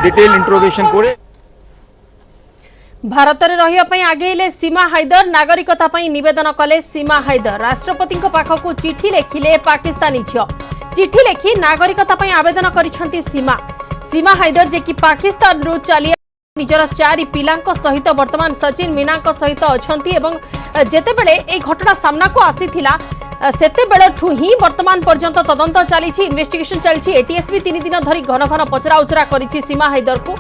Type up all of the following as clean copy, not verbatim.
Detail interrogation करे। भारत में रही आगेले सीमा हैदर नागरिकता निवेदन कले सीमा हैदर राष्ट्रपति पाखक चिठी लिखिले पाकिस्तानी झील चिठी लिखि नागरिकता आवेदन करिसेंती सीमा सीमा हैदर जे कि पाकिस्तान रु चली निजर 4 पिला सहित वर्तमान सचिन मीना सहित अछंती एवं जेतेबेले ए घटना सामना को आसीथिला सेतेबेलठू ही वर्तमान पर्यंत तदंत चली इन्वेस्टिगेशन चली एटीएस भी 3 दिन धरी घन घन पचरा उचरा करिछि सीमा हैदर को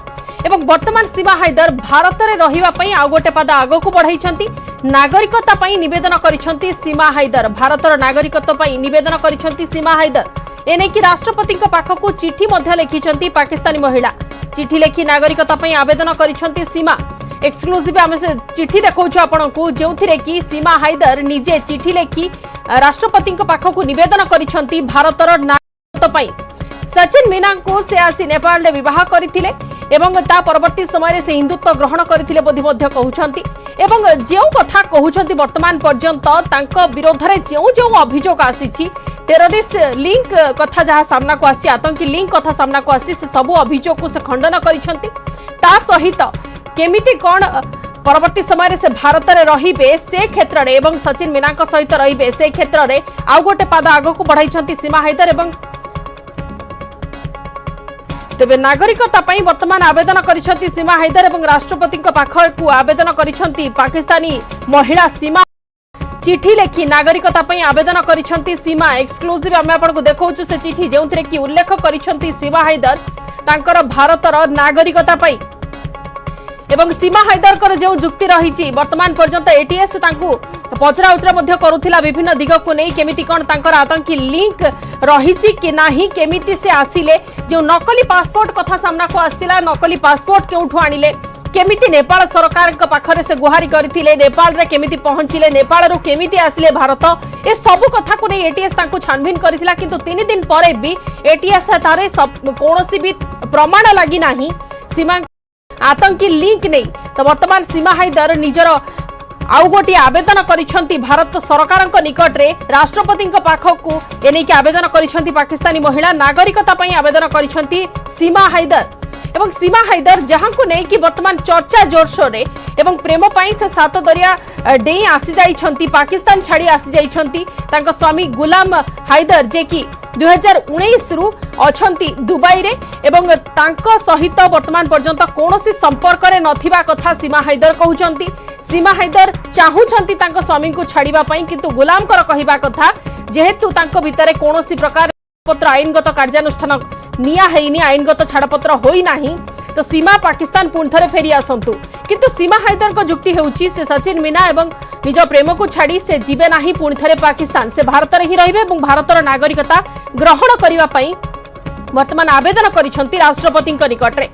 एवं वर्तमान सीमा हैदर भारत में रहिबा पई आ गोटे पाद आगो को बढ़ाइछंती नागरिकता पई निवेदन करिछंती सीमा हैदर भारतर नागरिकता पई निवेदन करिछंती सीमा हैदर एने कि राष्ट्रपति पाखक चिठी मध्य लिखिछंती पाकिस्तानी महिला चिठी लिखि नागरिकता पई आवेदन करिछंती सीमा एक्सक्लूसिव आमे से चिठी देखौछु आपनकु जेउथिरे कि सीमा हैदर निजे चिठी लिखि राष्ट्रपति पाखक निवेदन करिछंती भारतर नागरिकता पई सचिन मीना को से आसी नेपाल में विवाह करथिले एवं ता परवर्ती समय से हिंदुत्व ग्रहण करथिले बोधी मध्य कहउछंती एवं जेउ कथा कहउछंती वर्तमान पर्यंत तांको विरोध रे जेउ जेउ अभियोग आसीछि टेररिस्ट लिंक कथा जहा सामना को आसी आतंकी लिंक कथा सामना को आसी से सब अभियोग को से खंडन करिछंती ता सहित केमिति कोन परवर्ती समय से भारत में रहिबे से क्षेत्र रे एवं सचिन मीना सहित रहिबे से क्षेत्र रे आउ गोटे पाद आगो को बढ़ाइछंती सीमा हैदर एवं तेबे नागरिकता पई वर्तमान आवेदन करिसंती सीमा हैदर एवं राष्ट्रपति पाखकु आवेदन करिसंती पाकिस्तानी महिला सीमा चिठी लिखि नागरिकता पई आवेदन करिसंती सीमा एक्सक्लूसिव आमे आपनको देखौछु से चिठी जेउथरे कि उल्लेख करिसंती सीमा हैदर तांकर भारतर नागरिकता पई एवं सीमा हैदर कर जो जुक्ति रही वर्तमान पर्यंत एटीएस तांकु पचरा उचरा मध्य करुथिला विभिन्न दिग को नहीं केमिति कोन तांकर आतंकी लिंक रही कि नाही केमिति से आसिले जो नकली पासपोर्ट कथा सामना को आस्तिला नकली पासपोर्ट केउठु आनिले केमिति नेपाल सरकार के पाखरे से गुहारी करथिले नेपाल रे केमिति पहुंचिले नेपाल रो केमिति आसिले भारत ए सब कथा को नहीं एटीएस तांकु छानबीन करथिला किंतु 3 दिन परे भी एटीएस तारे कोनोसी भी प्रमाण लागि नाही सीमा आतंकी लिंक नहीं तो वर्तमान सीमा हैदर निजर आउ गोटे आवेदन करिसंती भारत सरकार निकट रे राष्ट्रपति पाखकु एने कि आवेदन करिसंती पाकिस्तानी महिला नागरिकता पई आवेदन करिसंती सीमा हैदर एवं सीमा हैदर जहां को नहीं कि वर्तमान चर्चा जोरशोर रे एवं प्रेम पई से सात दरिया डेई आसी जाइछंती पाकिस्तान छाड़ी आसी जाइछंती तांको स्वामी गुलाम हैदर जे कि 2019 रु अछंती दुबई रे एवं तांको सहित वर्तमान पर्यंत कोनोसी संपर्क रे नथिबा कथा सीमा हैदर कहउछंती सीमा हैदर चाहुछंती तांको स्वामी को छाड़ीबा पई किंतु गुलाम कर कहिबा कथा जेहेतु तांको भितरे कोनोसी प्रकार पत्र आईनगत कार्यानुष्ठान निया हेइनी आईनगत छाड़पत्र होई नाही तो सीमा पाकिस्तान पुण थरे फेरी आसंतु किंतु सीमा हैदर को जुक्ति हेउची से सचिन मीना एवं निज प्रेम को छाड़ी से जीवे नाही पुण थरे पाकिस्तान से भारत रे ही रहिबे एवं भारतर नागरिकता ग्रहण करिबा पई वर्तमान आवेदन करिसंती राष्ट्रपति निकट रे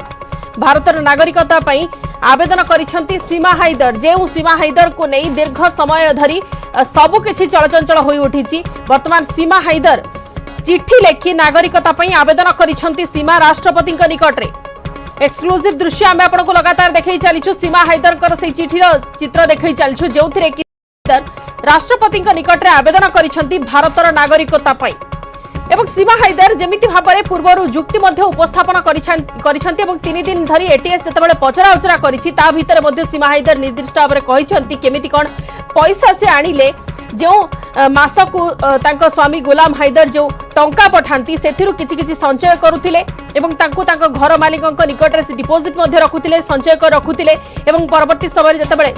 भारतर नागरिकता पई आवेदन करिसंती सीमा हैदर जेउ सीमा हैदर को नहीं दीर्घ समय धरी सबु किछि चलचंचल होई उठिछि वर्तमान सीमा हैदर चिठी लिखि नागरिकता पई आवेदन करिसंती सीमा राष्ट्रपति निकट रे एक्सक्लूसिव दृश्य आमे आपनको लगातार देखै चलिछु सीमा हैदर कर से चिठीर चित्र देखै चलिछु जेउथिरे कि राष्ट्रपति निकट रे आवेदन करिसंती भारतर नागरिकता पई एवं सीमा हैदर जमिति भाबरे पूर्वरु जुक्ति मध्य उपस्थापन करिसंती एवं 3 दिन धरी एटीएस जेतेबेले पचरा उचरा करिछि ता भितरे मध्य सीमा हैदर निर्दिष्ट भाबरे कहिसंती केमिति कोन पैसा से आनिले जो मासकु तांको स्वामी गुलाम हैदर जो टंका पठांती सेथिरु किछि किछि संचय करुथिले एवं तांको तांको घर मालिकक निकट रे डिपोजिट मध्ये रखुथिले संचय कर रखुथिले एवं परवर्ती समय जेतेबेले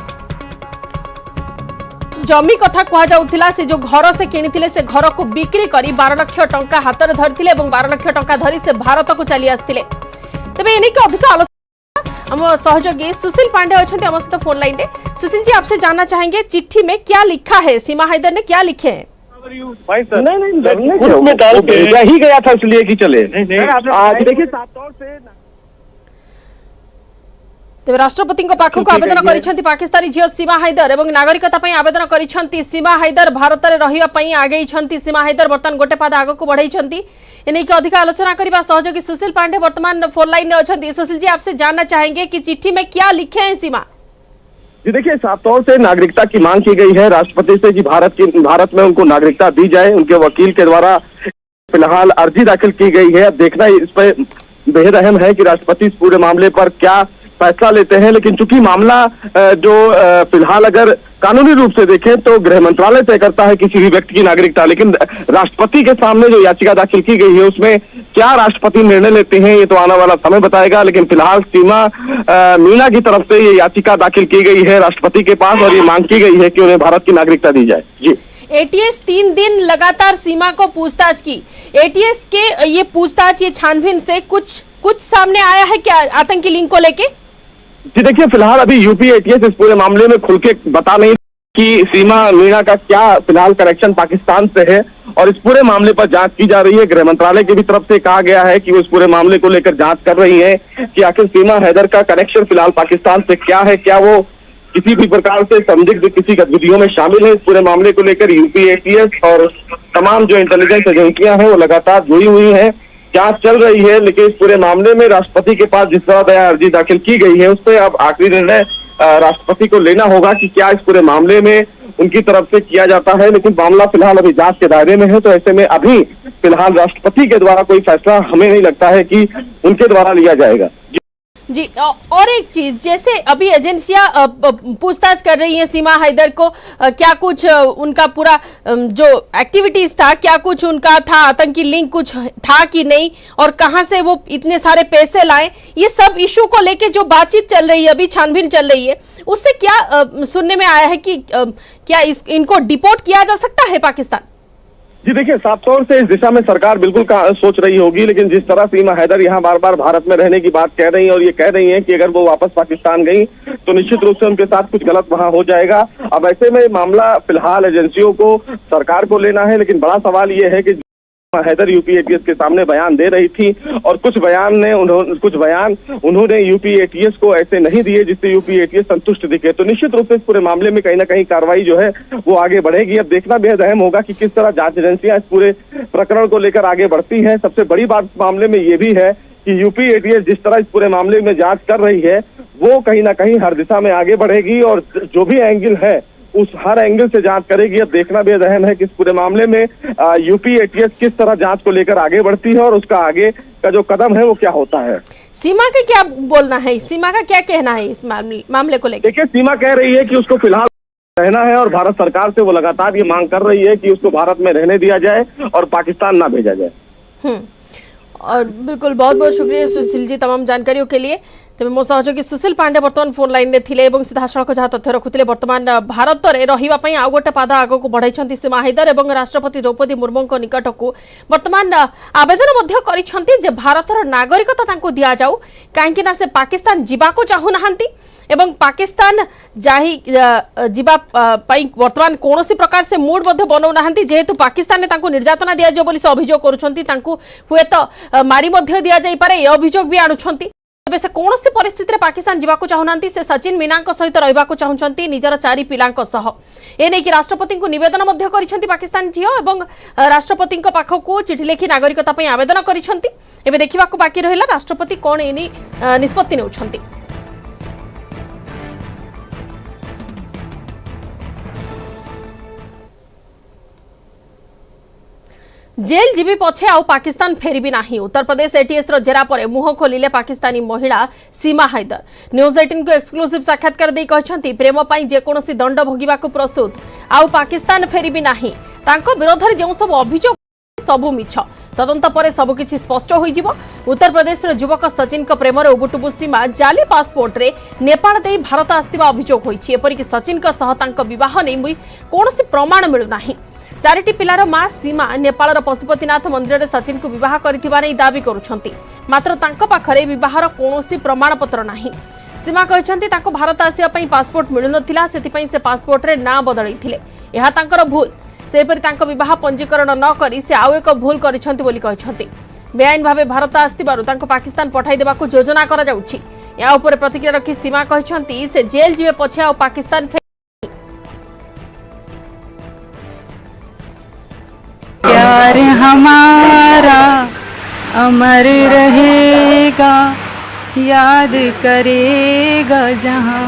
जमी कथा कहा जाउथिला से जो घर से किनिथिले से घर को बिक्री करी 12 लाख टंका हाथ रे धरथिले एवं 12 लाख टंका धरी से भारत को चली आस्थिले तबे एनी के अधिक आलोचना हम सहयोगी सुशील पांडे अच्छे हम सहित फोन लाइन रे। सुशील जी, आपसे जानना चाहेंगे चिट्ठी में क्या लिखा है, सीमा हैदर ने क्या लिखे हैं? नहीं ही गया था इसलिए कि चले देखिए साफ तौर से तेज राष्ट्रपति पाखक आवेदन करिसेंती पाकिस्तानी झील सीमा हैदर एवं नागरिकता आवेदन करिसेंती सीमा हैदर भारत में रही आगे सीमा हैदर बर्तमान गोटे पाद आग को बढ़ाई एने अधिक आलोचना करने सहयोगी सुशील पांडे वर्तमान फोन लाइन में अच्छा। सुशील जी, आपसे जानना चाहेंगे कि चिट्ठी में क्या लिखे हैं सीमा? जी देखिए, साफ तौर से नागरिकता की मांग की गई है राष्ट्रपति से कि भारत में उनको नागरिकता दी जाए। उनके वकील के द्वारा फिलहाल अर्जी दाखिल की गई है। अब देखना इस पर बेहद अहम है कि राष्ट्रपति इस पूरे मामले पर क्या फैसला लेते हैं। लेकिन चूंकि मामला जो फिलहाल अगर कानूनी रूप से देखें तो गृह मंत्रालय तय करता है किसी भी व्यक्ति की नागरिकता, लेकिन राष्ट्रपति के सामने जो याचिका दाखिल की गई है उसमें क्या राष्ट्रपति निर्णय लेते हैं ये तो आने वाला समय बताएगा। लेकिन फिलहाल सीमा मीणा की तरफ से ये याचिका दाखिल की गई है राष्ट्रपति के पास और ये मांग की गई है कि उन्हें भारत की नागरिकता दी जाए। जी, एटीएस 3 दिन लगातार सीमा को पूछताछ की। एटीएस के ये पूछताछ, ये छानबीन से कुछ सामने आया है क्या आतंकी लिंक को लेके? जी देखिए, फिलहाल अभी यूपी एटीएस इस पूरे मामले में खुल के बता नहीं कि सीमा मीणा का क्या फिलहाल कनेक्शन पाकिस्तान से है और इस पूरे मामले पर जांच की जा रही है। गृह मंत्रालय की भी तरफ से कहा गया है कि वो इस पूरे मामले को लेकर जांच कर रही है कि आखिर सीमा हैदर का कनेक्शन फिलहाल पाकिस्तान से क्या है, क्या वो किसी भी प्रकार से संदिग्ध किसी गतिविधियों में शामिल है। इस पूरे मामले को लेकर यूपी एटीएस और तमाम जो इंटेलिजेंस एजेंसियां हैं वो लगातार जुड़ी हुई हैं, जांच चल रही है। लेकिन इस पूरे मामले में राष्ट्रपति के पास जिस तरह दया अर्जी दाखिल की गई है उस पर अब आखिरी निर्णय राष्ट्रपति को लेना होगा कि क्या इस पूरे मामले में उनकी तरफ से किया जाता है। लेकिन मामला फिलहाल अभी जांच के दायरे में है, तो ऐसे में अभी फिलहाल राष्ट्रपति के द्वारा कोई फैसला हमें नहीं लगता है कि उनके द्वारा लिया जाएगा। जी, और एक चीज, जैसे अभी एजेंसियां पूछताछ कर रही हैं सीमा हैदर को, क्या कुछ उनका पूरा जो एक्टिविटीज था, क्या कुछ उनका था, आतंकी लिंक कुछ था कि नहीं, और कहां से वो इतने सारे पैसे लाए, ये सब इशू को लेके जो बातचीत चल रही है, अभी छानबीन चल रही है, उससे क्या सुनने में आया है कि क्या इनको डिपोर्ट किया जा सकता है पाकिस्तान? जी देखिए, साफ तौर से इस दिशा में सरकार बिल्कुल सोच रही होगी, लेकिन जिस तरह सीमा हैदर यहाँ बार बार भारत में रहने की बात कह रही है और ये कह रही हैं कि अगर वो वापस पाकिस्तान गई तो निश्चित रूप से उनके साथ कुछ गलत वहां हो जाएगा। अब ऐसे में मामला फिलहाल एजेंसियों को, सरकार को लेना है। लेकिन बड़ा सवाल ये है कि हैदर यूपी एटीएस के सामने बयान दे रही थी और कुछ बयान उन्होंने यूपी एटीएस को ऐसे नहीं दिए जिससे यूपी एटीएस संतुष्ट दिखे। तो निश्चित रूप से इस पूरे मामले में कहीं ना कहीं कार्रवाई जो है वो आगे बढ़ेगी। अब देखना बेहद अहम होगा कि किस तरह जांच एजेंसियां इस पूरे प्रकरण को लेकर आगे बढ़ती हैं। सबसे बड़ी बात मामले में ये भी है कि यूपी एटीएस जिस तरह इस पूरे मामले में जांच कर रही है वो कहीं ना कहीं हर दिशा में आगे बढ़ेगी और जो भी एंगल है उस हर एंगल से जांच करेगी। अब देखना बेहद अहम है कि इस पूरे मामले में यूपी एटीएस किस तरह जांच को लेकर आगे बढ़ती है और उसका आगे का जो कदम है वो क्या होता है। सीमा का क्या बोलना है, सीमा का क्या कहना है इस मामले को लेकर? देखिए, सीमा कह रही है कि उसको फिलहाल रहना है और भारत सरकार से वो लगातार ये मांग कर रही है कि उसको भारत में रहने दिया जाए और पाकिस्तान ना भेजा जाए। और बिल्कुल, बहुत बहुत शुक्रिया सुशील जी तमाम जानकारियों के लिए। तेज मो सहयोगी सुशील पांडे बर्तमान फोन लाइन में थिले एवं सीधा सड़क जहाँ तथ्य रखुले बर्तमान भारत में रही आउ गोटे पाद आग को बढ़ाई सीमा हैदर और राष्ट्रपति द्रौपदी मुर्मू निकट को बर्तमान आवेदन कर भारतर नागरिकता दि जाऊ कहीं से पाकिस्तान जावाक चाहूना एवं पाकिस्तान जीवा वर्तमान कौन सी प्रकार से मूड बनाऊना जेहेतु पाकिस्तान ने निर्यातना दि जाए से अभियोग करुए तो मारी दि जापे ये अभियोग भी आणुंट। तेज से कौन सी परिस्थिति पाकिस्तान जावाक चाहूना से सचिन मीना सहित रहा चाहते निजर 4 पिला एने कि राष्ट्रपति को निवेदन कर पाकिस्तान झील और राष्ट्रपति पाखक चिठी लिखि नागरिकता आवेदन कर देखा बाकी रहा राष्ट्रपति कौन एने निष्पत्ति नेउछंती। जेल जीवी पछे आउ पाकिस्तान फेरिबी नाही। उत्तर प्रदेश एटीएस रो जेरा परे मुह खोलिले पाकिस्तानी महिला सीमा हैदर। न्यूज 18 को एक्सक्लूसिव साक्षात्कार दे कहछंती प्रेम पई जे कोनोसी दंड भोगिबा को प्रस्तुत आउ पाकिस्तान फेरिबी नाही। तांको विरोध रे जे सब अभियोग सबु मिछ तदंत पर सबकिछि स्पष्ट हो जिवो। उत्तर प्रदेश युवक सचिन को प्रेमर उबुटुबु सीमा जाली पासपोर्ट रे नेपाल दे भारत आस्तिबा अभियोग होइछि। एपरिक सचिन को सह तांको विवाह नै कोनोसी प्रमाण मिलु नाही। 4टी पिलार मां सीमा नेपाल पशुपतिनाथ मंदिर में सचिन को विवाह करथिबा नै दाबी करुछंती, मात्र तांको पाखरे विवाहर कोनोसी प्रमाण पत्र नाही। सीमा कहछंती तांको भारत आसिया पई पासपोर्ट मिलु नथिला, सेति से पासपोर्ट रे ना बदलैथिले, एहा तांकर भूल। सेपरि तांको विवाह पंजीकरण न करी से आउ एक भूल करिछंती बोली कहछंती। बेआईन भावे भारत आस्तिबारु तांको पाकिस्तान पठाई देबाकू योजना करा जाउछि। या ऊपर प्रतिक्रिया रखी सीमा कहछंती से जेल जीवे पछे आ पाकिस्तान प्यार हमारा अमर रहेगा, याद करेगा जहां।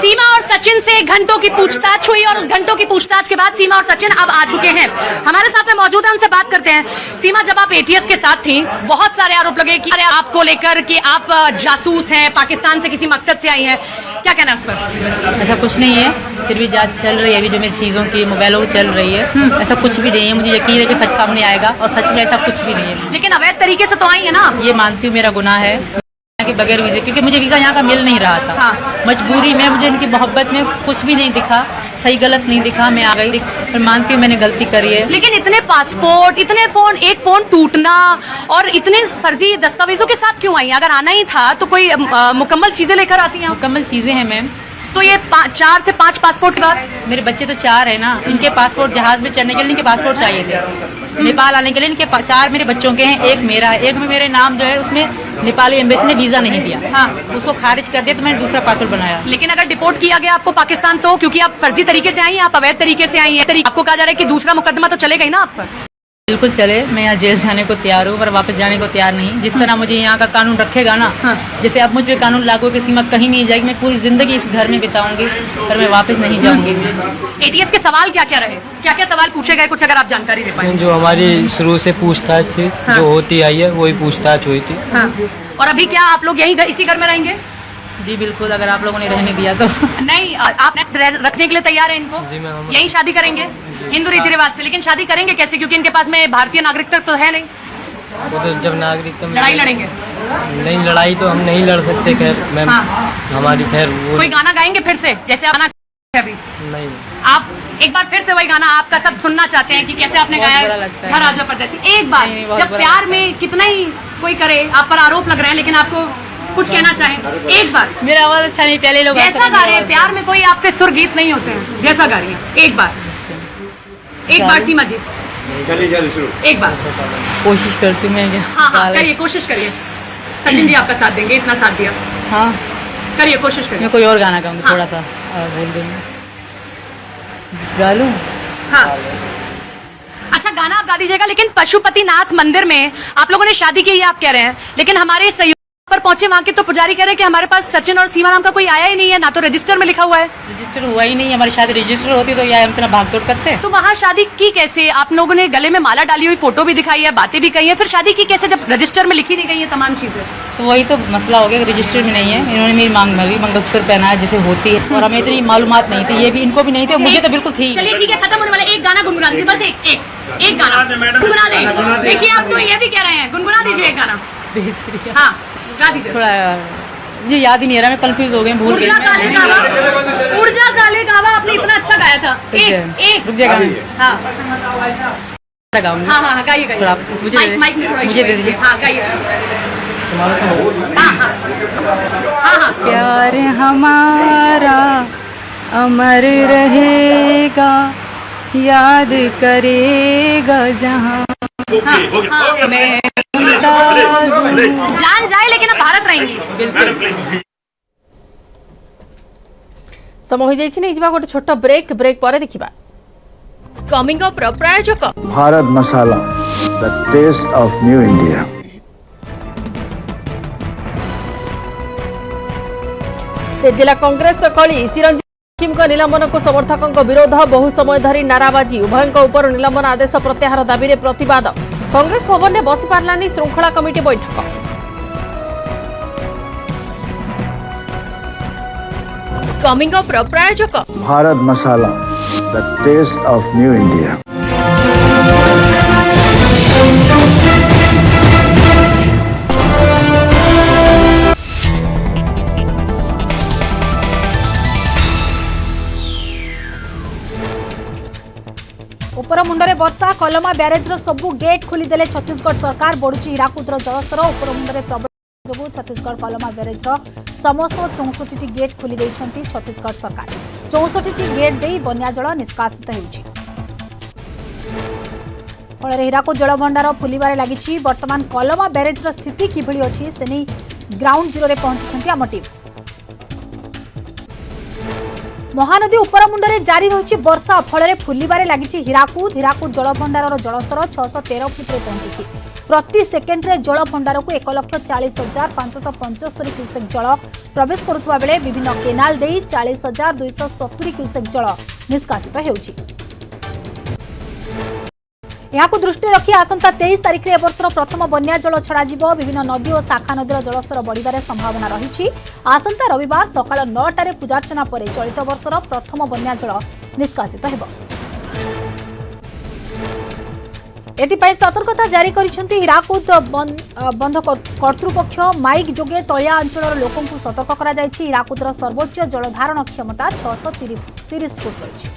सीमा और सचिन से घंटों की पूछताछ हुई और उस घंटों की पूछताछ के बाद सीमा और सचिन अब आ चुके हैं, हमारे साथ में मौजूद है, उनसे बात करते हैं। सीमा, जब आप एटीएस के साथ थी, बहुत सारे आरोप लगे कि आपको लेकर कि आप जासूस हैं, पाकिस्तान से किसी मकसद से आई हैं, क्या कहना है उस पर? ऐसा कुछ नहीं है, फिर भी जांच चल रही है, अभी जो मेरी चीज़ों की मोबाइलों की चल रही है, ऐसा कुछ भी नहीं है। मुझे यकीन है कि सच सामने आएगा और सच में ऐसा कुछ भी नहीं है। लेकिन अवैध तरीके से तो आई है ना? ये मानती हूँ मेरा गुनाह है कि बगैर वीज़े, क्योंकि मुझे वीज़ा यहाँ का मिल नहीं रहा था। हाँ। मजबूरी में मुझे इनकी मोहब्बत में कुछ भी नहीं दिखा, सही गलत नहीं दिखा, मैं आ गई। पर मानती हूँ मैंने गलती करी है। लेकिन इतने पासपोर्ट, इतने फोन, एक फोन टूटना और इतने फर्जी दस्तावेजों के साथ क्यों आई? अगर आना ही था तो कोई मुकम्मल चीजें लेकर आती हैं। मुकम्मल चीज़ें हैं मैम। तो ये 4 से 5 पासपोर्ट के बाद मेरे बच्चे तो 4 है ना, इनके पासपोर्ट जहाज में चढ़ने के लिए इनके पासपोर्ट चाहिए थे। नेपाल आने के लिए इनके 4 मेरे बच्चों के हैं, एक मेरा है। एक में मेरे नाम जो है उसमें नेपाली एम्बेसी ने वीजा नहीं दिया। हाँ। उसको खारिज कर दिया तो मैंने दूसरा पासपोर्ट बनाया। लेकिन अगर डिपोर्ट किया गया आपको पाकिस्तान, तो क्योंकि आप फर्जी तरीके से आई हैं, आप अवैध तरीके से आई हैं, आपको कहा जा रहा है कि दूसरा मुकदमा तो चलेगा ही ना आप पर? बिल्कुल चले, मैं यहाँ जेल जाने को तैयार हूँ पर वापस जाने को तैयार नहीं। जिस तरह मुझे यहाँ का कानून रखेगा ना, जैसे अब मुझ पे कानून लागू है कि सीमा कहीं नहीं जाएगी, मैं पूरी जिंदगी इस घर में बिताऊंगी पर मैं वापस नहीं जाऊंगी। एटीएस के सवाल क्या क्या रहे, क्या क्या सवाल पूछे गए, कुछ अगर आप जानकारी दे पाए? जो हमारी शुरू से पूछताछ थी, जो होती आई है वही पूछताछ हुई थी। और अभी क्या आप लोग यही इसी घर में रहेंगे? जी बिल्कुल, अगर आप लोगों ने रहने दिया तो। नहीं, आप रखने के लिए तैयार हैं इनको? जी मैम। यही शादी करेंगे हिंदू रीति रिवाज से? लेकिन शादी करेंगे कैसे, क्योंकि इनके पास में भारतीय नागरिकता तो है नहीं। वो तो जब नागरिकता लड़ाई लड़ेंगे? नहीं, लड़ाई तो हम नहीं लड़ सकते खैर मैम। हमारी खैर वो कोई गाना गाएंगे फिर से, जैसे आप अभी? नहीं, आप एक बार फिर से वही गाना आपका सब सुनना चाहते हैं कि कैसे आपने बहुत गाया बुरा लगता है। महाराजा परदेसी। एक बार नहीं, बहुत जब बुरा प्यार में कितना ही कोई करे, आप पर आरोप लग रहे हैं, लेकिन आपको कुछ कहना चाहें एक बार? मेरा आवाज अच्छा नहीं, पहले लोग जैसा गा रहे हैं, प्यार में कोई आपके सुर गीत नहीं होते हैं, जैसा गा रही है एक बार, एक बार सीमा जी, एक बार कोशिश करती हूँ मैं। हाँ, करिए, कोशिश करिए। सचिन जी आपका साथ देंगे, इतना साथ दिया। हाँ, करिए, कोशिश करिए। मैं कोई और गाना गाऊंगी। हाँ। थोड़ा सा बोल दूंगी, गा लूं? हाँ, अच्छा गाना आप गा दीजिएगा। लेकिन पशुपतिनाथ मंदिर में आप लोगों ने शादी की, ये आप कह रहे हैं, लेकिन हमारे सहयोग पर पहुंचे वहां के तो पुजारी कह रहे हैं कि हमारे पास सचिन और सीमा नाम का कोई आया ही नहीं है, ना तो रजिस्टर में लिखा हुआ है। रजिस्टर हुआ ही नहीं, हमारी शादी रजिस्टर होती तो यार हम इतना भागदौड़ करते। तो वहाँ शादी की कैसे? आप लोगों ने गले में माला डाली हुई फोटो भी दिखाई है, बातें भी कही है, फिर शादी की कैसे जब रजिस्टर में लिखी नहीं गई है तमाम चीजें? तो वही तो मसला हो गया, रजिस्टर में नहीं है। इन्होंने मेरी मांग में भी मंगलसूत्र पहना है जैसे होती है, और हमें इतनी मालूमात नहीं थी, ये भी इनको भी नहीं थी, मुझे तो बिल्कुल थी। चलिए ठीक है, खत्म होने वाला, एक गाना गुनगुना दीजिए, बस एक गाना गुनगुना दें। देखिए आप तो ये भी कह रहे हैं, गुनगुना दीजिए एक गाना। हाँ, गा दीजिए। थोड़ा मुझे याद ही नहीं आ रहा, मैं कंफ्यूज हो गई, भूल गई। ऊर्जा काले कावा आपने इतना अच्छा गाया था। एक रुक जाएगा। हाँ गाऊंगी। हाँ हाँ, गाइए गाइए। थोड़ा मुझे दे दीजिए। हाँ गाइए। हाँ हाँ हाँ हाँ। प्यार हमारा अमर रहेगा, याद करेगा जहाँ मैं जान जाए लेकिन अब भारत रहेंगी। समय हो जाइछि नै जिबा गोटे छोट ब्रेक पर देखिबा। कमिंग अप प्रायोजक Bharat Masala, the taste of new India. जिला कांग्रेस कली चिरंजीव निलंबन को समर्थकों विरोध, बहु समय धरी नाराबाजी, उभयों उपर निलंबन आदेश प्रत्याहार दाबी रे प्रतिवाद। कांग्रेस भवन में बसी पार्लानी श्रृंखला कमिटी बैठक। कमिंग अप प्रायोजक Bharat Masala, the taste of new India. उपर मुंडरे वर्षा, कलमा ब्यारेजर सबु गेट खोलीदेले छत्तीसगढ़ सरकार। बढ़ुची हीराकुदर जलस्तर। उपर मुंडरे प्रबल जो छत्तीसगढ़ कलमा ब्यारेजर समस्त 64टी गेट खोली देइछंती छत्तीसगढ़ सरकार। 64टी गेट दे बन्या जल निष्कासित हेउछि। फल हीराकुद जलभंडार फुलिबारे लागिछि। वर्तमान कलमा ब्यारेजर स्थिति किभଳି अछि सेनी ग्राउंड जीरो रे पहुंचिछंती आम टीम। महानदी उपर मुंडरे जारी रही वर्षा, फल फुलिबारे लागिछि हीराकुद। हीराकुद जलभंडार जलस्तर 613 फुट रे पहुंची। प्रति सेकेंड रे जल भंडार को 1,40,575 क्यूसेक जल प्रवेश करुवा बेले विभिन्न केनाल दे 40,270 क्यूसेक जल निष्कासित हेउछि। यहाँ दृष्टि रखी आसंता 23 तारिख में वर्षर प्रथम बन्या जल छड़ा विभिन्न नदी और शाखा नदीर जलस्तर बढ़िबार संभावना रही। आसंता रविवार सकाळ 9टारे पूजार्चना पर चलित वर्षर प्रथम बन्या जल निष्कासित हेब। एथिपाई सतर्कता जारी करिसेंती हीराकुद बंध कर्तृपक्ष माइक जोगे तलिया अंचल लोकों को सतर्क करा जायछि। हीराकुदर सर्वोच्च जलधारण क्षमता 630 फुट रही।